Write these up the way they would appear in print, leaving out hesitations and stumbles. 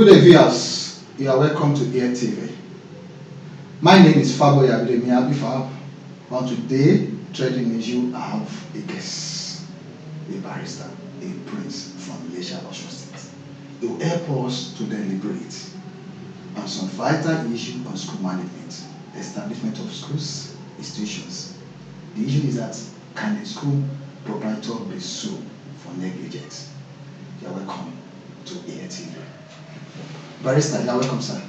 Good day, viewers. You are welcome to Air TV. My name is Fabo Yabidemi Abifab. On today, trading issue, I have a guest, a barrister, a prince from Malaysia, Osun State. He will help us to deliberate on some vital issues on school management, establishment of schools, institutions. The issue is that, can the school proprietor be sued for negligence? You are welcome to Air TV. Barrister, you are welcome, sir.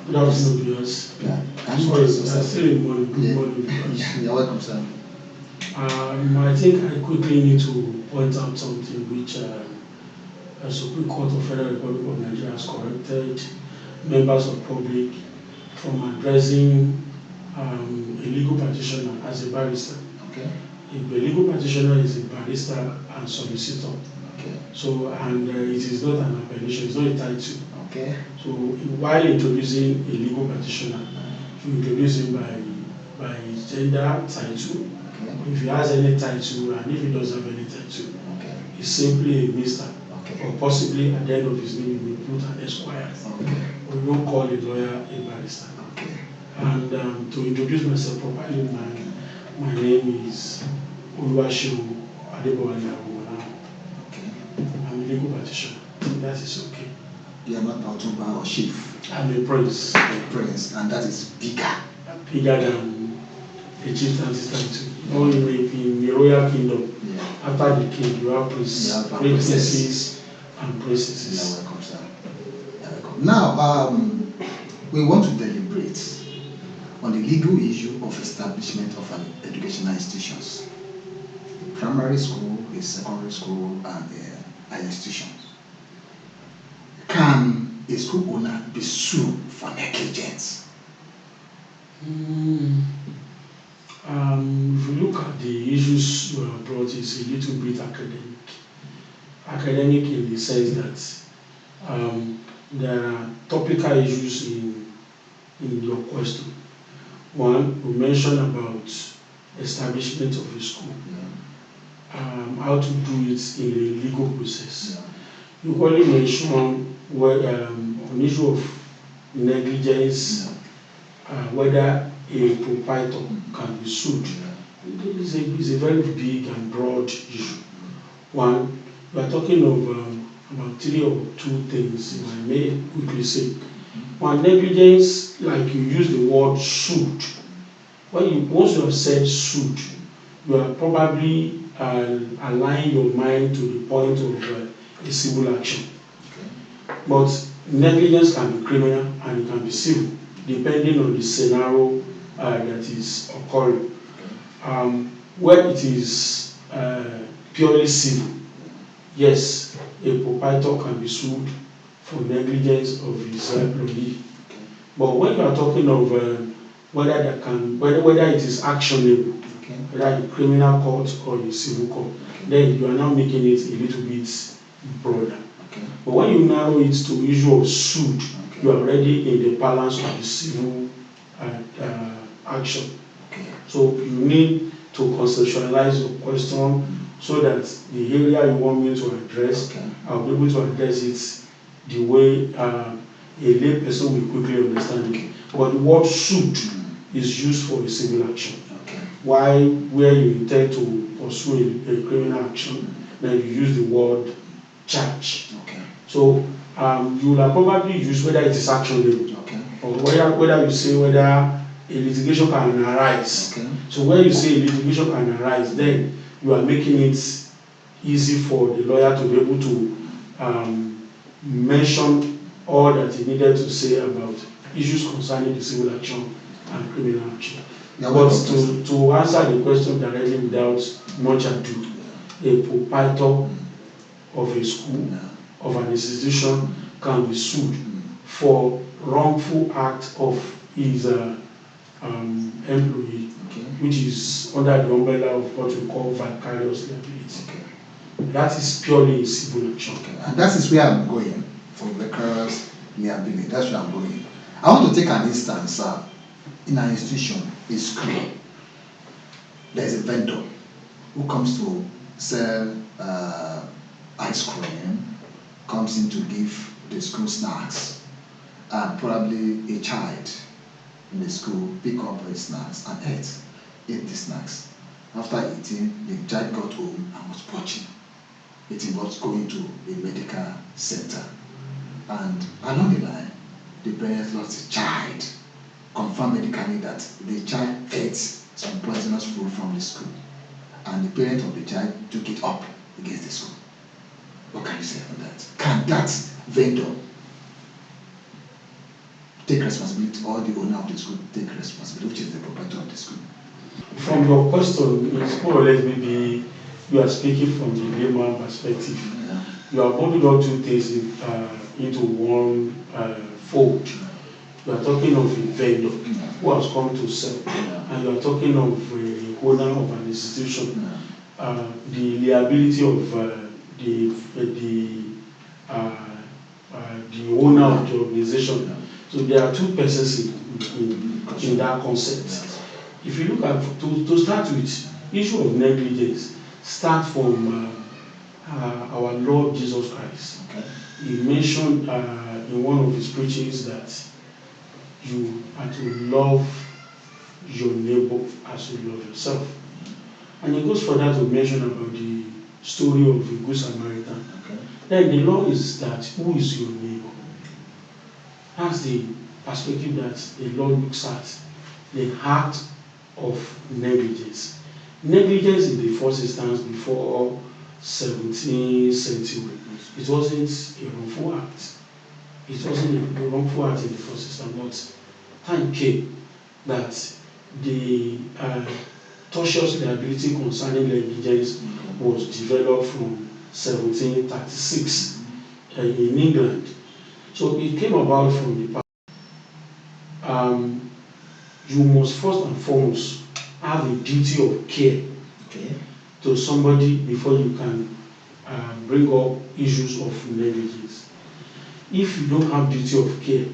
Good afternoon, viewers. Yeah. Sorry, still in morning. Good morning, viewers. You are welcome, sir. I think I quickly need to point out something which a Supreme Court of Federal Republic of Nigeria has corrected members of public from addressing a legal practitioner as a barrister. Okay. If the legal practitioner is a barrister and solicitor, Okay. so it is not an appellation, it's not a title. Okay. So while introducing a legal practitioner, you introduce him by his gender title. Okay. If he has any title, and if he doesn't have any title, Okay. it's simply a Mr. Okay. Or possibly at the end of his name, we put an Esquire. Okay. We don't call a lawyer a barrister. Okay. And to introduce myself properly, my name is Oluwaseun Adebowale Awomola. Okay. I'm a legal practitioner. That is okay. You are not Otumba or chief. I'm a prince. A prince, and that is bigger. Bigger than the chieftain's title. No, in the royal kingdom, Yeah. after the king, you have princes, You have princesses, and You are princesses. welcome, sir. You are welcome. Now, we want to deliberate on the legal issue of establishment of an educational institutions. Primary school, a secondary school, and higher institutions. Can a school owner be sued for negligence? If you look at the issues you have brought, it's a little bit academic. Academic in the sense that there are topical issues in your question. One, we mentioned about establishment of a school, how to do it in a legal process. Yeah. You only mentioned on issue of negligence, whether a proprietor can be sued. It's a very big and broad issue. One, we are talking of about three or two things, if I may quickly say. One, negligence, like you use the word sued. Once you have said sued, you are probably aligning your mind to the point of a civil action. But negligence can be criminal and it can be civil, depending on the scenario that is occurring. Where it is purely civil, yes, a proprietor can be sued for negligence of his employee. But when you are talking of whether it is actionable, whether in criminal court or in civil court, then you are now making it a little bit broader. But when you narrow it to issue of suit, you are already in the balance of the civil action. So you need to conceptualize your question so that the area you want me to address, I'll be able to address it the way a lay person will quickly understand it. But the word suit is used for a civil action. Why, where you intend to pursue a criminal action, then you use the word charge. So you will probably use whether it is actionable, or whether you say whether a litigation can arise. So when you say a litigation can arise, then you are making it easy for the lawyer to be able to mention all that he needed to say about issues concerning the civil action and criminal action. But to answer the question directly without much ado, a proprietor of a school, of an institution, can be sued for wrongful act of his employee, which is under the umbrella of what we call vicarious liability. That is purely a civil action. And that is where I'm going for vicarious liability. That's where I'm going. I want to take an instance in an institution, a school. There is a vendor who comes to sell ice cream, comes in to give the school snacks. probably a child in the school pick up snacks and ate the snacks. After eating, the child got home and was purging. It involves going to a medical center. And along the line, the parents lost a child. Confirmed medically that the child ate some poisonous food from the school. And the parent of the child took it up against the school. What can you say on that? Can that vendor take responsibility, or the owner of the school take responsibility, which is the proprietor of the school? From your question, it's more or less maybe you are speaking from the layman perspective. Yeah. You are bundling all two things into one fold. You are talking of a vendor who has come to sell, and you are talking of a owner of an institution. The liability of the owner of the organization. So there are two persons in that concept. If you look at, to start with, issue of negligence start from our Lord Jesus Christ. Okay. He mentioned in one of his preachings that you are to love your neighbor as you love yourself. And he goes further to mention about the story of the Good Samaritan. Okay. Then the law is that who is your neighbor? That's the perspective that the law looks at, the heart of negligence. Negligence in the first instance before 17th century, it wasn't a wrongful act. It wasn't a wrongful act in the first instance, but time came that the tortious liability concerning negligence was developed from 1736 in England. So it came about from the you must first and foremost have a duty of care to somebody before you can bring up issues of negligence. If you don't have duty of care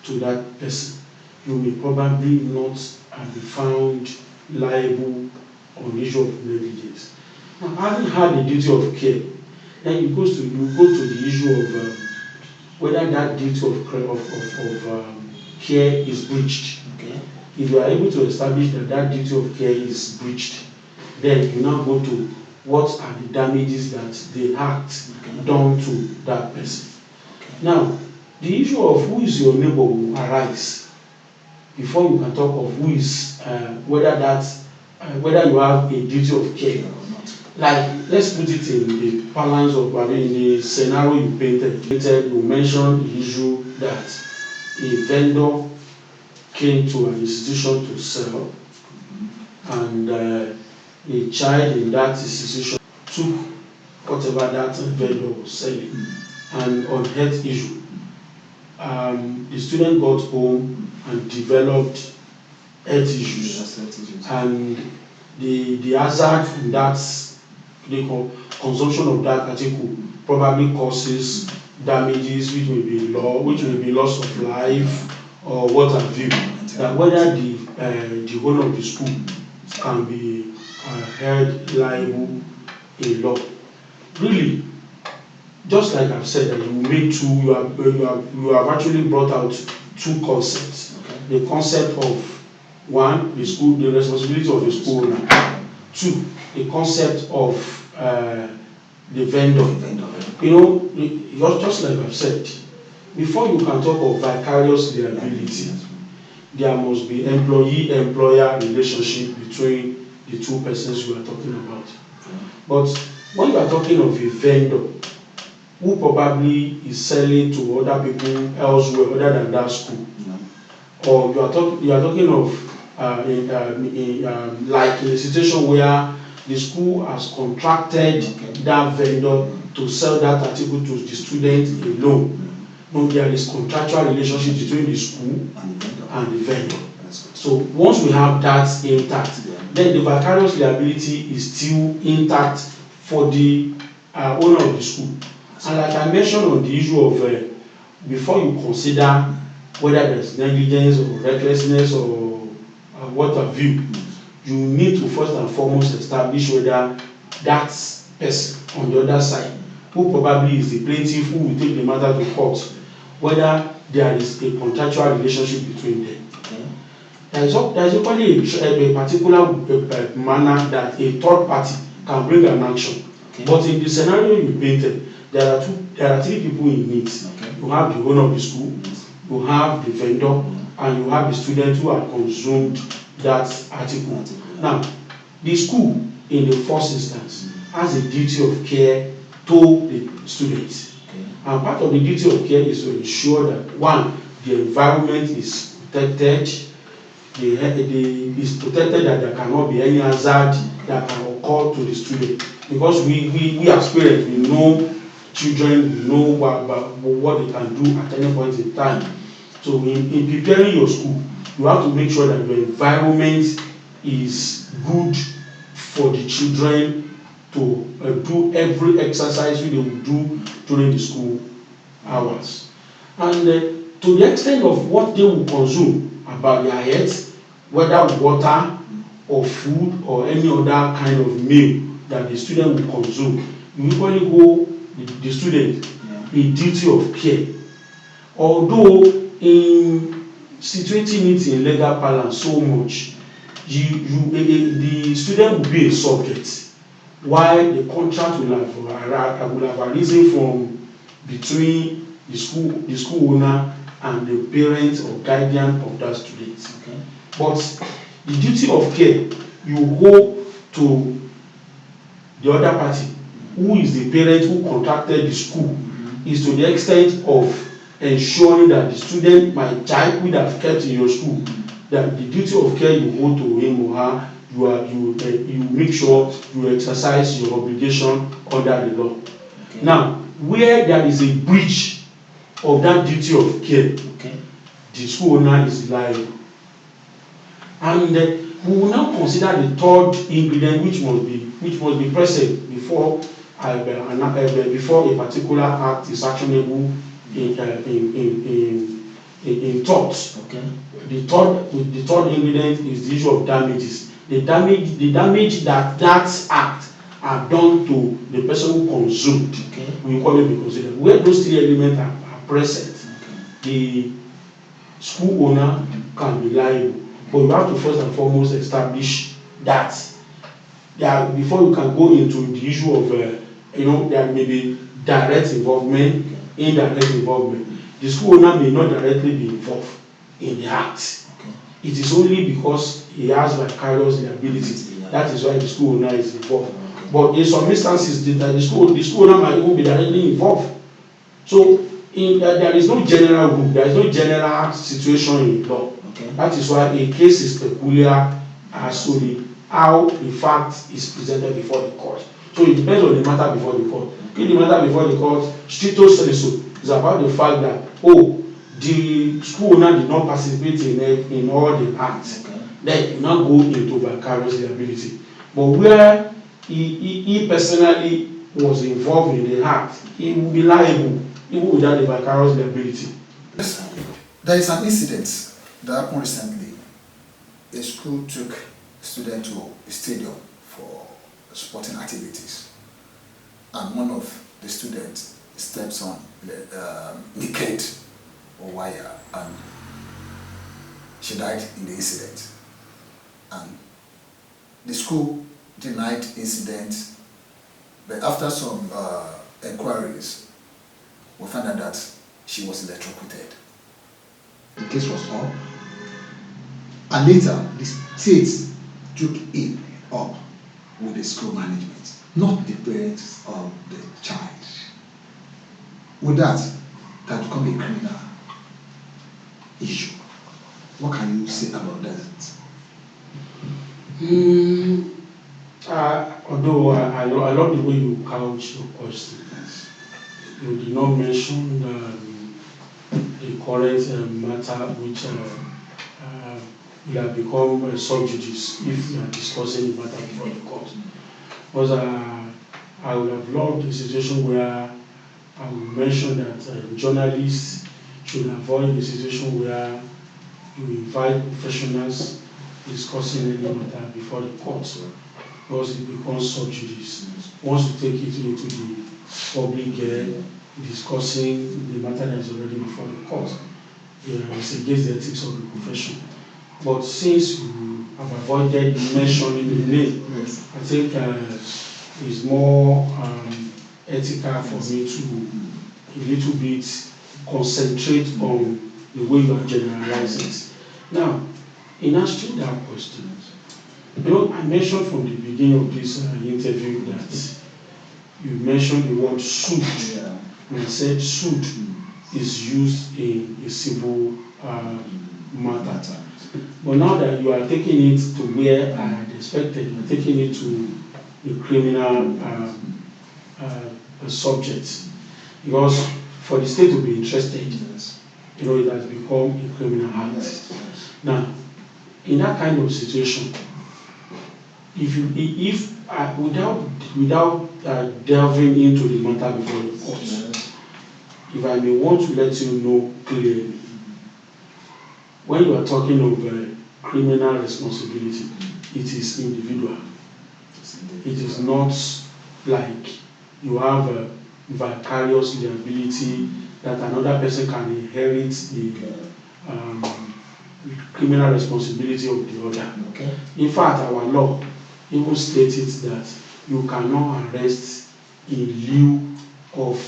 to that person, you may probably not be found liable on the issue of negligence. Now, having had the duty of care, then you go to the issue of whether that duty of care is breached. Okay. If you are able to establish that duty of care is breached, then you now go to what are the damages that the act done to that person. Okay. Now, the issue of who is your neighbor will arise before you can talk of who is whether you have a duty of care or not. Like, let's put it in the balance of, in the scenario you painted. You mentioned the issue that a vendor came to an institution to sell, and a child in that institution took whatever that vendor was selling, and on health issue, the student got home and developed health issues, and the hazard in that, the consumption of that article probably causes damages which may be loss of life or what have you. That whether the owner of the school can be held liable in law. Really, just like I've said, that you have actually brought out two concepts. Okay. The concept of one, the responsibility of the school owner. Two, the concept of the vendor. You know, just like I've said, before you can talk of vicarious liability, there must be employee-employer relationship between the two persons you are talking about. But when you are talking of a vendor who probably is selling to other people elsewhere other than that school, or you are talking of like in a situation where the school has contracted that vendor to sell that article to the student alone. No, there is contractual relationship between the school and the vendor. So once we have that intact, then the vicarious liability is still intact for the owner of the school. And like I mentioned on the issue of before you consider whether there's negligence or recklessness or what have you, you need to first and foremost establish whether that person on the other side, who probably is the plaintiff who will take the matter to court, whether there is a contractual relationship between them. Okay. There is equally a particular manner that a third party can bring an action. Okay. But in the scenario you painted, there are three people in it. Okay. You have the owner of the school, Yes. you have the vendor, and you have the student who have consumed that article. Now, the school, in the first instance, has a duty of care to the students. Okay. And part of the duty of care is to ensure that, one, the environment is protected, is protected, that there cannot be any hazard that can occur to the student. Because we as parents, we know children, we know what they can do at any point in time. So in preparing your school, you have to make sure that your environment is good for the children to do every exercise they will do during the school hours. And to the extent of what they will consume about their health, whether water or food or any other kind of meal that the student will consume, you usually go the student a duty of care. Although in situating it in legal parlance so much, the student will be a subject, while the contract will have arisen from between the school owner and the parent or guardian of that student. Okay. But the duty of care you owe to the other party, who is the parent who contracted the school, is to the extent of ensuring that the student, my child, would have kept in your school, that the duty of care you owe to him or her, you make sure you exercise your obligation under the law. Okay. Now, where there is a breach of that duty of care, okay, the school owner is liable. And we will now consider the third ingredient which must be present before a particular act is actionable in thought. Okay. The third ingredient is the issue of damages. The damage that act are done to the person who consumed. Okay. We call it be considered. Where those three elements are present, okay, the school owner can be liable. But you have to first and foremost establish that before you can go into the issue of there may be direct involvement, indirect involvement. The school owner may not directly be involved in the act. Okay. It is only because he has vicarious liability. That is why the school owner is involved. Okay. But in some instances, the school owner might even be directly involved. So there is no general rule, there is no general situation in law. Okay. That is why a case is peculiar as to how the fact is presented before the court. So it depends on the matter before the court. If the matter before the court, stricto sensu, is about the fact that, the school owner did not participate in all the acts, okay, then you now go into vicarious liability. But where he personally was involved in the act, he will be liable even without the vicarious liability. Yes. There is an incident that happened recently. A school took a student to a stadium for sporting activities, and one of the students steps on the naked or wire, and she died in the incident. And the school denied incident, but after some inquiries, we found out that she was electrocuted. The case was up, and later the state took it up with the school management, not the parents of the child. With that, can become a criminal issue. What can you say about that? Although I love the way you couch your question. Yes. You did not mention the current matter which will have become sub judice if we are discussing the matter before the court. Because I would have loved a situation where I would mention that journalists should avoid the situation where you invite professionals discussing any matter before the court, because it becomes sub judice. Once you take it into the public discussing the matter that is already before the court. it's against the ethics of the profession. But since you have avoided mentioning the name, Yes. I think it's more ethical for me to a little bit concentrate on the way you are generalizing it. Now, in answering that question, I mentioned from the beginning of this interview that you mentioned the word suit, and I said suit is used in a civil matter. But now that you are taking it to where I had expected, you are taking it to the criminal subject, because for the state to be interested, it has become a criminal act. Now, in that kind of situation, without delving into the matter before the court, if I may want to let you know clearly, when you are talking of criminal responsibility, it is individual. It is not like you have a vicarious liability that another person can inherit the criminal responsibility of the other. Okay. In fact, our law even states that you cannot arrest in lieu of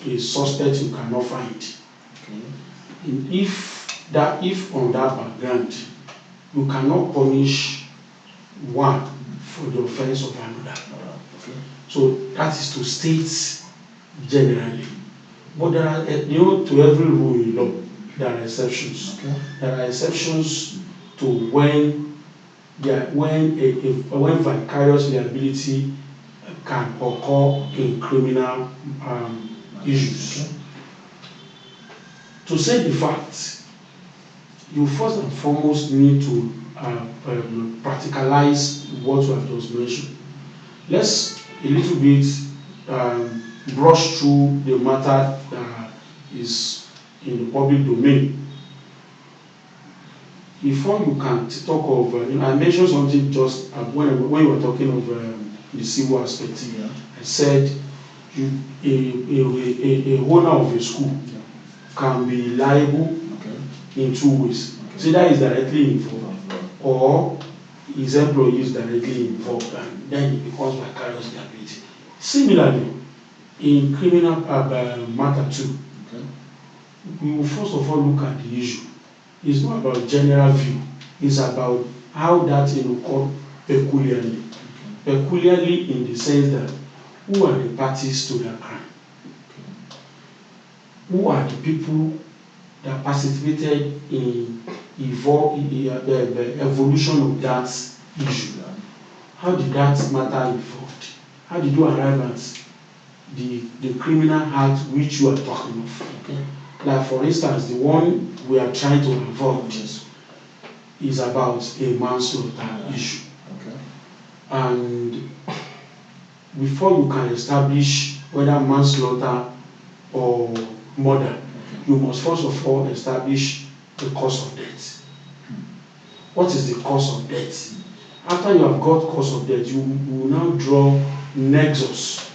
a suspect you cannot find. Okay. And if on that background, you cannot punish one for the offense of another. Okay. So that is to state generally. But there are, to every rule in law, there are exceptions. Okay. There are exceptions to when vicarious liability can occur in criminal issues. Okay. To say the fact, you first and foremost need to practicalize what you have just mentioned. Let's a little bit brush through the matter that is in the public domain. Before you can talk of, I mentioned something just when you were talking of the civil aspect. Yeah. I said a owner of a school can be liable in two ways. Okay. So that is directly involved, or his employee is directly involved, and then it becomes vicarious liability. Similarly, in criminal matter too, we will first of all look at the issue. It's not about general view. It's about how that occurred peculiarly. Peculiarly in the sense that who are the parties to that crime? Who are the people that participated in the evolution of that issue? How did that matter evolved? How did you arrive at the criminal act which you are talking of? Okay. Like for instance, the one we are trying to avoid is about a manslaughter issue. Okay. And before you can establish whether manslaughter or murder, you must first of all establish the cause of death. What is the cause of death? After you have got cause of death, you will now draw nexus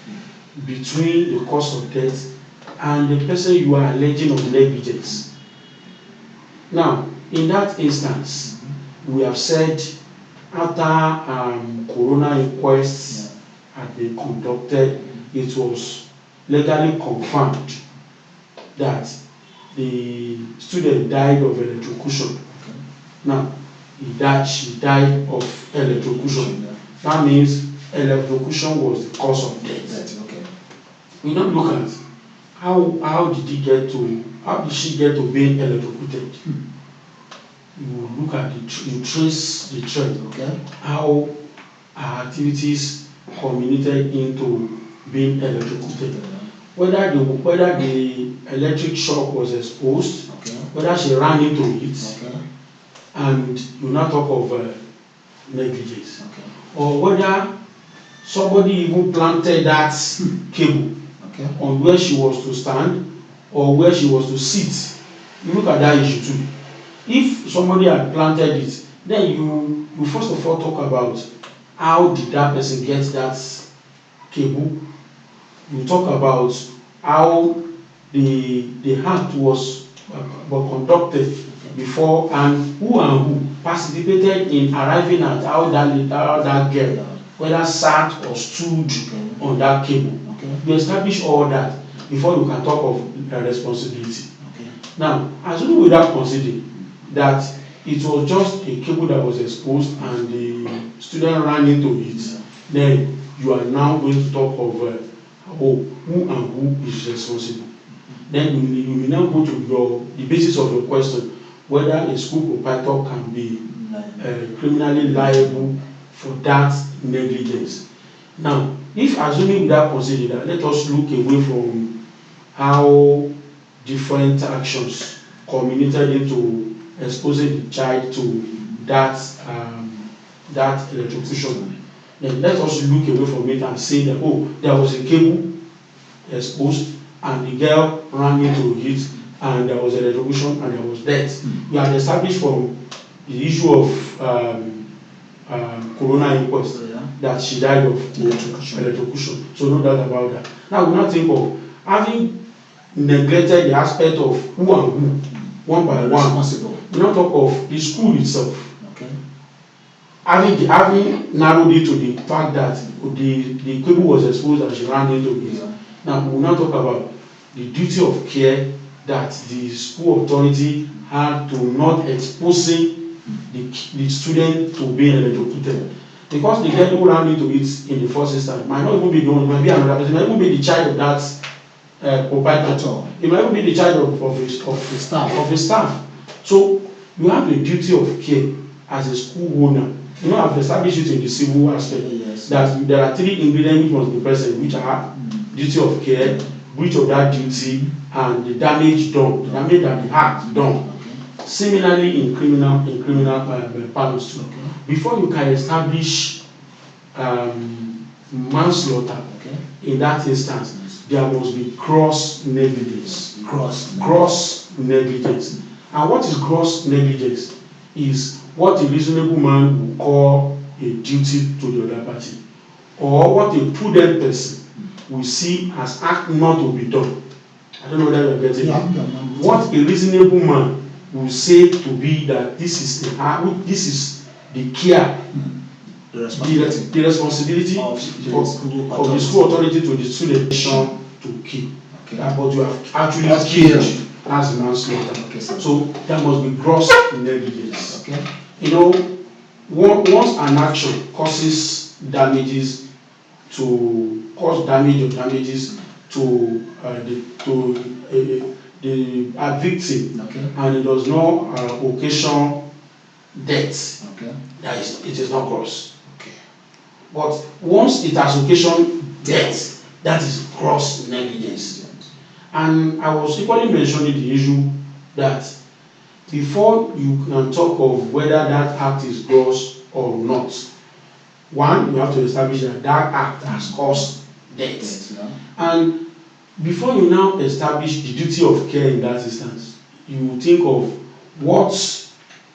between the cause of death and the person you are alleging of negligence. Now, in that instance, we have said after coroner inquests had been conducted, it was legally confirmed that the student died of electrocution. Now, she died of electrocution. That means electrocution was the cause of death. We don't look at how did she get to being electrocuted. You look at you trace the trend, how her activities culminated into being electrocuted. Whether the electric shock was exposed, whether she ran into it, and you now talk of negligence, or whether somebody even planted that cable on where she was to stand or where she was to sit. You look at that issue too. If somebody had planted it, then you first of all talk about how did that person get that cable. You talk about how the act was were conducted before, and who participated in arriving at how that girl, whether sat or stood on that cable. You establish all that before you can talk of responsibility. Now, assuming without considering that it was just a cable that was exposed and the student ran into it, then you are now going to talk of who is responsible. Then you will now go to the basis of your question, whether a school proprietor can be criminally liable for that negligence. Now, if assuming without considering that, let us look away from how different actions culminated into exposing the child to that electrocution. Then let us look away from it and say that, there was a cable exposed and the girl ran into it and there was electrocution and there was death. We have established from the issue of coroner inquest that she died of electrocution. So no doubt about that. Now we now think of having neglected the aspect of who and who, one by one. We now talk of the school itself. Having narrowed it to the fact that the cable was exposed and she ran into it. Now we will now talk about the duty of care that the school authority had to not exposing the student to being electrocuted. Because the girl who ran into it in the first instance might not even be the one, it might be another person, it might even be the child of that proprietor. It might even be the child of his staff. So you have a duty of care as a school owner. I've established it in the civil aspect that there are 3 ingredients which must be present, which are duty of care, breach of that duty, and the damage done, the damage that the act done. Similarly, in criminal parlance too. Before you can establish manslaughter in that instance, there must be gross negligence. Gross negligence. And what is gross negligence? Is what a reasonable man will call a duty to the other party, or what a prudent person will see as act not to be done. I don't know whether you are getting it. What a reasonable man will say to be that this is the care, the responsibility of the school authority to the student to keep. But you have actually killed as manslaughter. So that must be gross negligence. Once an action causes damages to the victim, and it does not occasion death, it is not gross. But once it has occasioned death, that is gross negligence. And I was equally mentioning the issue that before you can talk of whether that act is gross or not, one, you have to establish that act has caused death. And before you now establish the duty of care in that instance, you think of what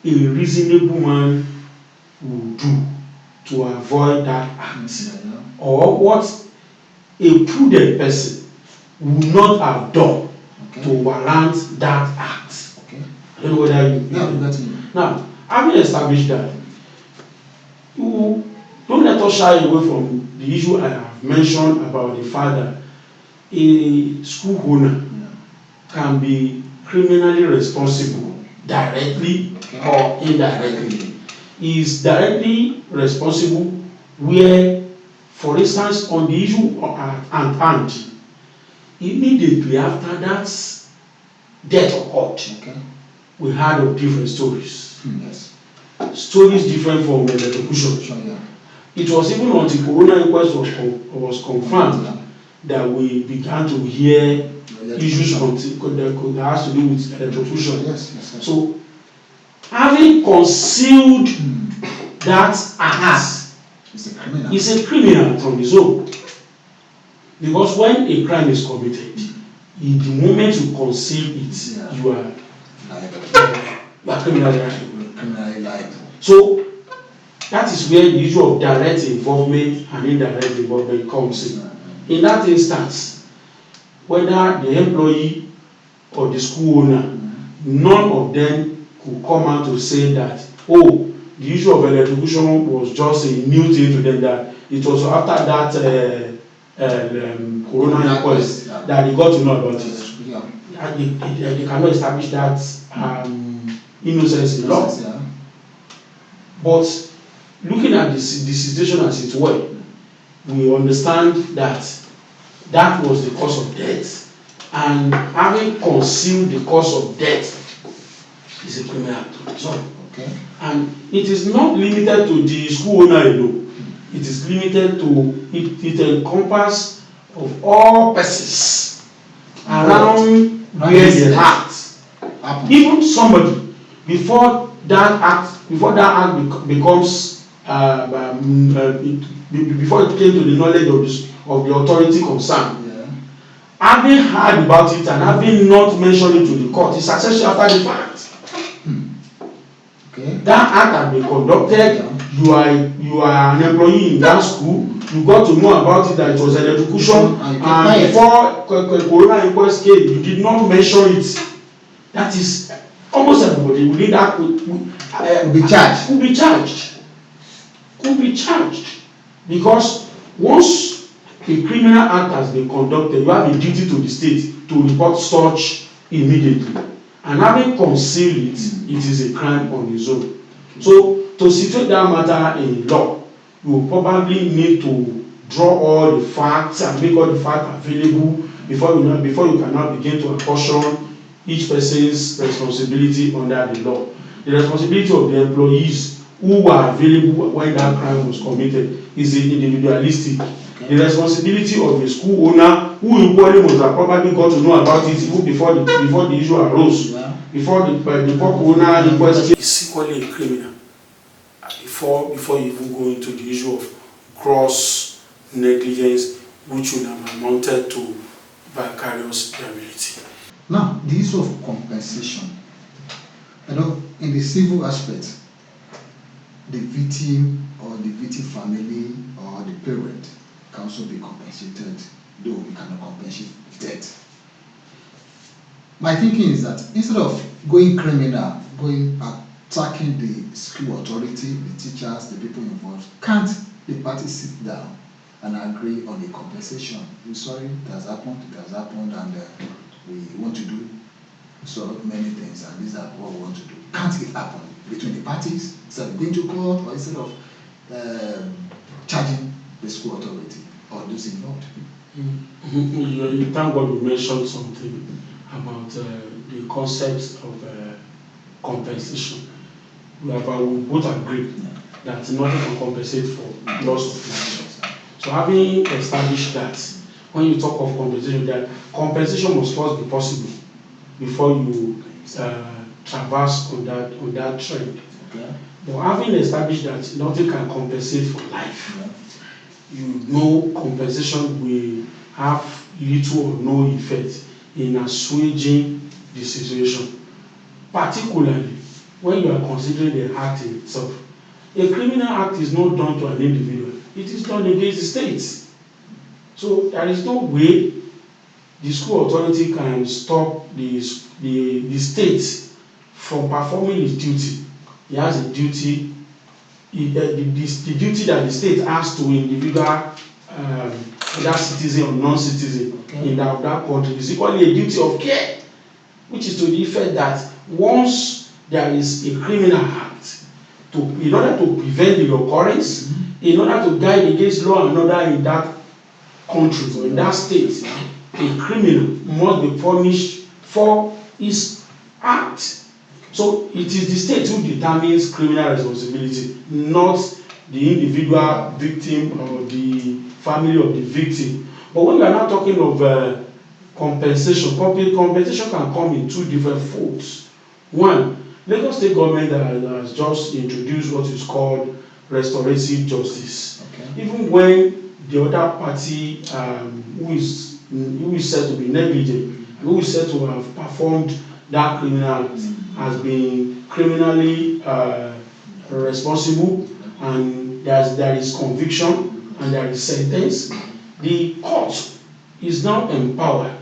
a reasonable man will do to avoid that act, or what a prudent person would not have done to warrant that act. I don't know whether you now, having established that, don't let us shy away from the issue I have mentioned about the fact that a school owner can be criminally responsible directly or indirectly. He is directly responsible where, for instance, on the issue at hand, immediately after that death occurred, we heard of different stories. Stories different from electrocution. It was even until coroner inquest was confirmed that we began to hear issues that has to do with electrocution. So, having concealed that act is a criminal from his own. Because when a crime is committed, in the moment you conceal it, you are criminally liable. So that is where the issue of direct involvement and indirect involvement comes in. In that instance, whether the employee or the school owner none of them could come out to say that, oh, the issue of electrocution was just a new thing to them, that it was after that corona inquest that they got to know about it. They cannot establish that innocence in law. But looking at the situation as it were, we understand that that was the cause of death, and having concealed the cause of death is a criminal act. Okay. And it is not limited to the school owner alone. It is limited to it encompasses of all persons around where the act. Even somebody before that act becomes before it came to the knowledge of the authority concerned. Yeah. Having heard about it and having not mentioned it to the court is essentially after the fact. Okay. That act has been conducted. Yeah. You are an employee in that school. You got to know about it, that it was an execution, and before corona inquest came, you did not mention it. That is almost everybody within that Could be charged. Could be charged because once a criminal act has been conducted, you have a duty to the state to report such immediately. And having concealed it, it is a crime on its own. So to situate that matter in law, you will probably need to draw all the facts and make all the facts available before you can now begin to apportion each person's responsibility under the law. The responsibility of the employees who were available when that crime was committed is individualistic. The responsibility of the school owner who equally must have probably got to know about it even before the issue arose. Yeah. Before corona inquest is equally a criminal. Before you even go into the issue of gross negligence, which would have amounted to vicarious liability. Now, the issue of compensation. In the civil aspect, the victim or the victim family or the parent can also be compensated, though we cannot compensate death. My thinking is that instead of going criminal, attacking the school authority, the teachers, the people involved, can't the parties sit down and agree on a compensation? We're sorry, it has happened, and we want to do so many things, and these are what we want to do. Can't it happen between the parties instead of going to court, or instead of charging the school authority or those involved? You thank God you mentioned something about the concept of compensation. We both agree that nothing can compensate for loss of life. So having established that, when you talk of compensation, that compensation must first be possible before you traverse on that trend. Okay. But having established that nothing can compensate for life, you know compensation will have little or no effect in assuaging the situation, particularly when you are considering the act in itself. A criminal act is not done to an individual, it is done against the state. So there is no way the school authority can stop the state from performing its duty. He has a duty, the duty that the state has to individual, whether citizen or non-citizen in that country, is equally a duty of care, which is to the effect that once there is a criminal act, in order to prevent the occurrence, in order to guide against law and order in that country or in that state, a criminal must be punished for his act. So it is the state who determines criminal responsibility, not the individual victim or the family of the victim. But when we are now talking of compensation can come in two different folds. One, Lagos State government has just introduced what is called restorative justice. Okay. Even when the other party who is said to be negligent, who is said to have performed that criminal has been criminally responsible, and there is conviction and there is sentence, the court is now empowered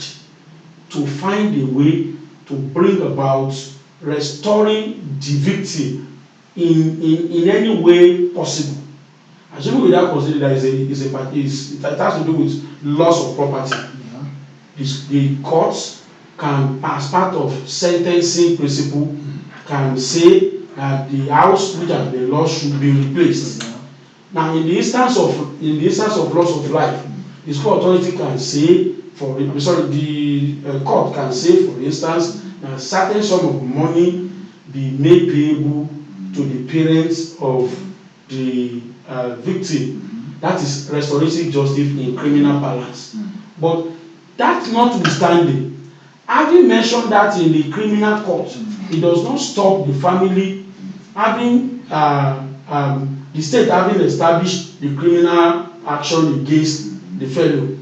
to find a way to bring about restoring the victim in any way possible. Assuming without considering that it has to do with loss of property. Yeah. The courts can, as part of sentencing principle, can say that the house which has been lost should be replaced. Yeah. Now, in the instance of loss of life, the school authority can say, the court can say, for instance, that a certain sum of money be made payable to the parents of the victim. That is restorative justice in criminal parlance. But that notwithstanding, having mentioned that in the criminal court, it does not stop the family having the state having established the criminal action against the fellow.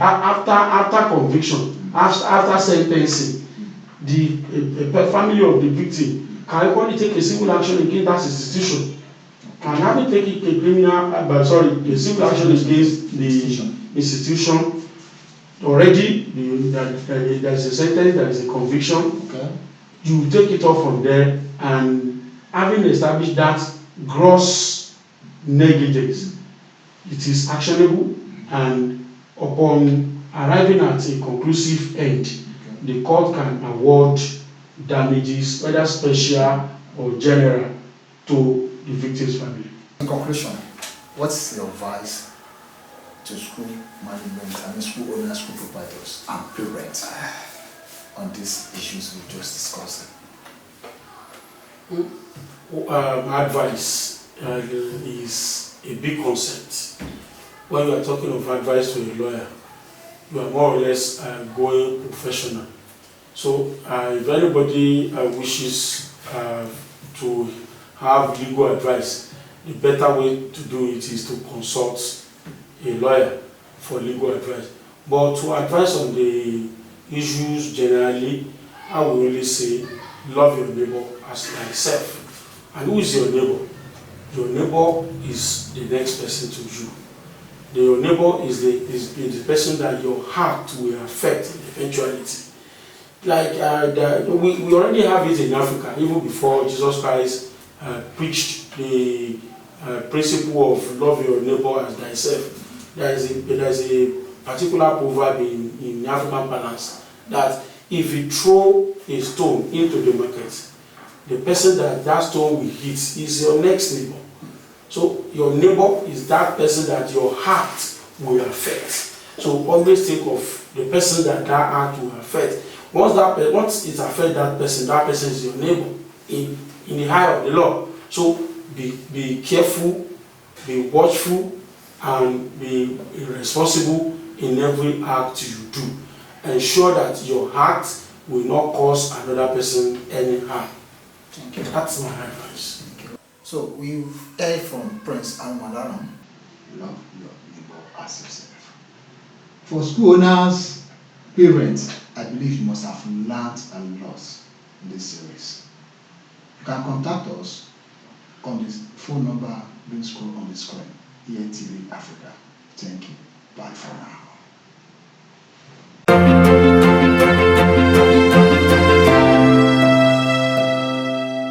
After conviction, after sentencing, the family of the victim can equally take a civil action against that institution. And having taken a civil action against the institution, already there is a sentence, there is a conviction. Okay. You take it off from there, and having established that gross negligence, it is actionable, and upon arriving at a conclusive end, okay, the court can award damages, whether special or general, to the victim's family. In conclusion, what's your advice to school management, school owners, school proprietors, and parents on these issues we just discussed? My advice is a big concept. When you are talking of advice to a lawyer, you are more or less going professional. So if anybody wishes to have legal advice, the better way to do it is to consult a lawyer for legal advice. But to advise on the issues generally, I will really say, love your neighbor as thyself. And who is your neighbor? Your neighbor is the next person to you. Your neighbor is the person that your heart will affect in eventuality. Like we already have it in Africa, even before Jesus Christ preached the principle of love your neighbor as thyself. There is a particular proverb in African parlance that if you throw a stone into the market, the person that stone will hit is your next neighbor. So your neighbor is that person that your heart will affect. So always think of the person that heart will affect. Once it affects that person is your neighbor in the eye of the law. So be careful, be watchful, and be responsible in every act you do. Ensure that your heart will not cause another person any harm. Thank you. That's my advice. So we've heard from Prince Almadaran. Love your neighbor as yourself. For school owners, parents, I believe you must have learned a lot in this series. You can contact us on this phone number being scrolled on the screen, EATV Africa. Thank you. Bye for now.